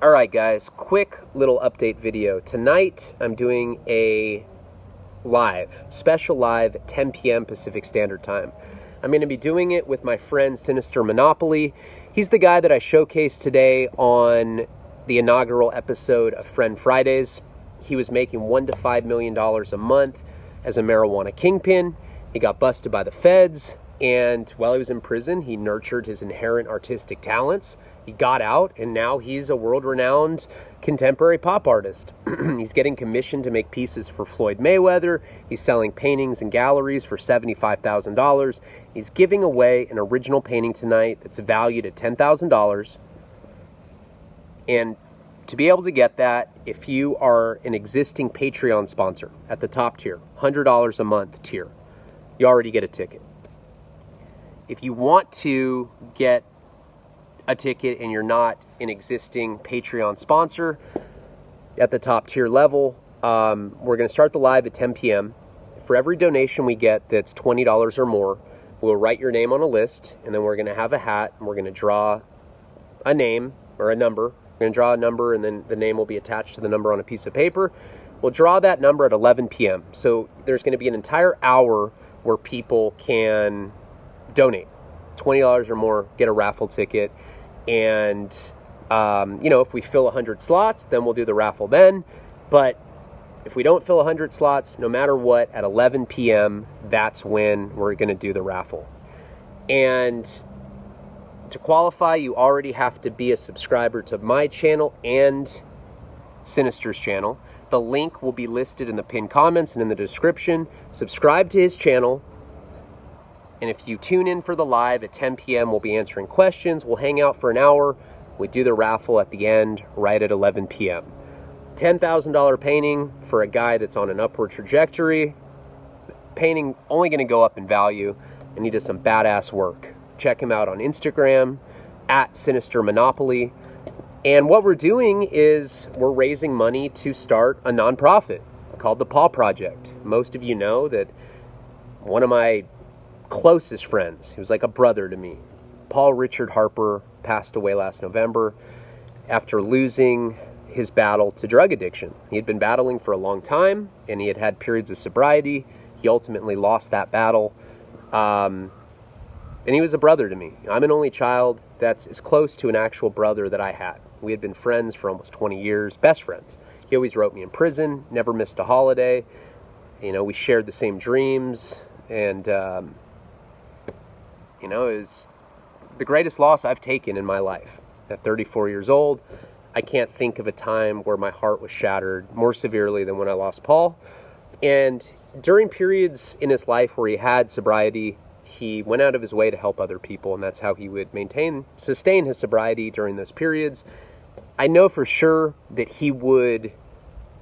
Alright guys, quick little update video. Tonight I'm doing a special live at 10 p.m. Pacific Standard Time. I'm going to be doing it with my friend Sinister Monopoly. He's the guy that I showcased today on the inaugural episode of Friend Fridays. He was making $1 to $5 million a month as a marijuana kingpin. He got busted by the feds, and while he was in prison, he nurtured his inherent artistic talents. He got out, and now he's a world-renowned contemporary pop artist. He's getting commissioned to make pieces for Floyd Mayweather. He's selling paintings in galleries for $75,000. He's giving away an original painting tonight that's valued at $10,000. And to be able to get that, if you are an existing Patreon sponsor at the top tier, $100 a month tier, you already get a ticket. If you want to get a ticket and you're not an existing Patreon sponsor at the top tier level, we're going to start the live at 10 p.m. For every donation we get that's $20 or more, we'll write your name on a list, and then we're going to have a hat, and we're going to draw a name or a number. We're going to draw a number, and then the name will be attached to the number on a piece of paper. We'll draw that number at 11 p.m. So there's going to be an entire hour where people can donate $20 or more, get a raffle ticket. And, if we fill 100 slots, then we'll do the raffle then. But if we don't fill 100 slots, no matter what, at 11 p.m., that's when we're going to do the raffle. And to qualify, you already have to be a subscriber to my channel and Sinister's channel. The link will be listed in the pinned comments and in the description. Subscribe to his channel. And if you tune in for the live at 10 p.m., we'll be answering questions. We'll hang out for an hour. We do the raffle at the end, right at 11 p.m. $10,000 painting for a guy that's on an upward trajectory. Painting only going to go up in value, and he does some badass work. Check him out on Instagram, at Sinister Monopoly. And what we're doing is we're raising money to start a nonprofit called the Paw Project. Most of you know that one of my closest friends, he was like a brother to me, Paul Richard Harper, passed away last November after losing his battle to drug addiction. He had been battling for a long time, and he had had periods of sobriety. He ultimately lost that battle, and he was a brother to me. I'm an only child. That's as close to an actual brother that I had. We had been friends for almost 20 years, best friends. He always wrote me in prison, never missed a holiday. We shared the same dreams, and it was the greatest loss I've taken in my life. At 34 years old, I can't think of a time where my heart was shattered more severely than when I lost Paul. And during periods in his life where he had sobriety, he went out of his way to help other people, and that's how he would sustain his sobriety during those periods. I know for sure that he would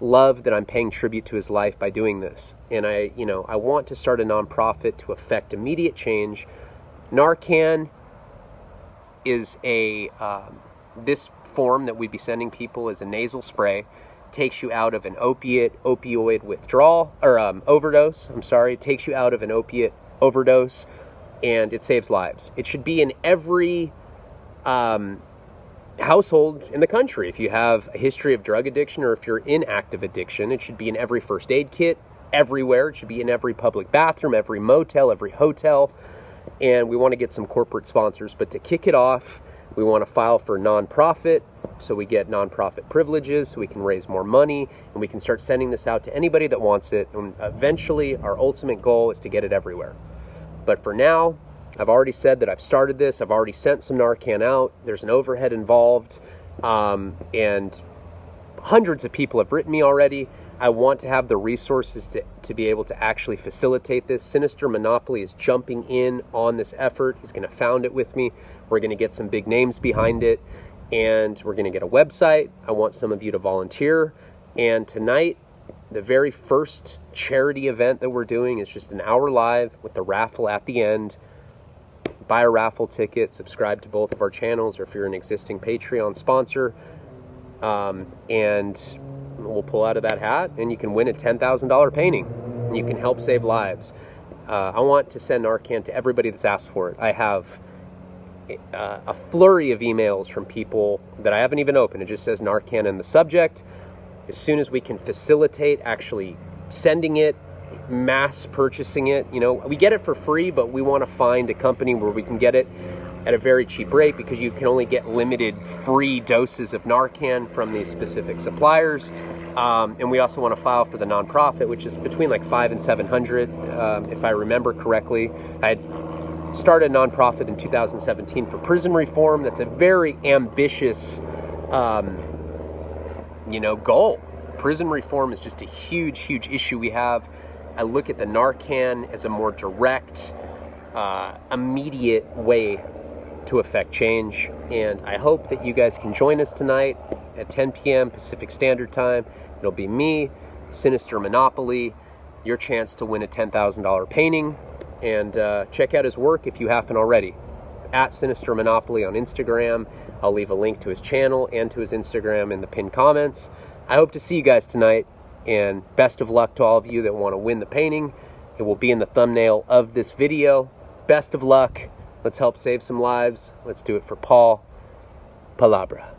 love that I'm paying tribute to his life by doing this. And I want to start a nonprofit to affect immediate change. Narcan is this form that we'd be sending people as a nasal spray. Takes you out of an opioid withdrawal, or overdose, It takes you out of an opiate overdose, and it saves lives. It should be in every household in the country. If you have a history of drug addiction, or if you're in active addiction, it should be in every first aid kit, everywhere. It should be in every public bathroom, every motel, every hotel. And we want to get some corporate sponsors. But to kick it off, we want to file for nonprofit, so we get nonprofit privileges, so we can raise more money, and we can start sending this out to anybody that wants it. And eventually, our ultimate goal is to get it everywhere. But for now, I've already said that I've started this. I've already sent some Narcan out. There's an overhead involved, and hundreds of people have written me already. I want to have the resources to be able to actually facilitate this. Sinister Monopoly is jumping in on this effort. He's going to found it with me. We're going to get some big names behind it, and we're going to get a website. I want some of you to volunteer. And tonight, the very first charity event that we're doing is just an hour live with the raffle at the end. Buy a raffle ticket, subscribe to both of our channels, or if you're an existing Patreon sponsor, and we'll pull out of that hat, and you can win a $10,000 painting. You can help save lives. I want to send Narcan to everybody that's asked for it. I have a flurry of emails from people that I haven't even opened. It just says Narcan in the subject. As soon as we can facilitate actually sending it, mass purchasing it, you know, we get it for free, but we want to find a company where we can get it at a very cheap rate, because you can only get limited free doses of Narcan from these specific suppliers. And we also want to file for the nonprofit, which is between like $500 and $700, if I remember correctly. I had started a nonprofit in 2017 for prison reform. That's a very ambitious, goal. Prison reform is just a huge, huge issue we have. I look at the Narcan as a more direct, immediate way to affect change. And I hope that you guys can join us tonight at 10 p.m. Pacific Standard Time. It'll be me, Sinister Monopoly, your chance to win a $10,000 painting. And check out his work if you haven't already. At Sinister Monopoly on Instagram. I'll leave a link to his channel and to his Instagram in the pinned comments. I hope to see you guys tonight, and best of luck to all of you that want to win the painting. It will be in the thumbnail of this video. Best of luck. Let's help save some lives. Let's do it for Paul. Palabra.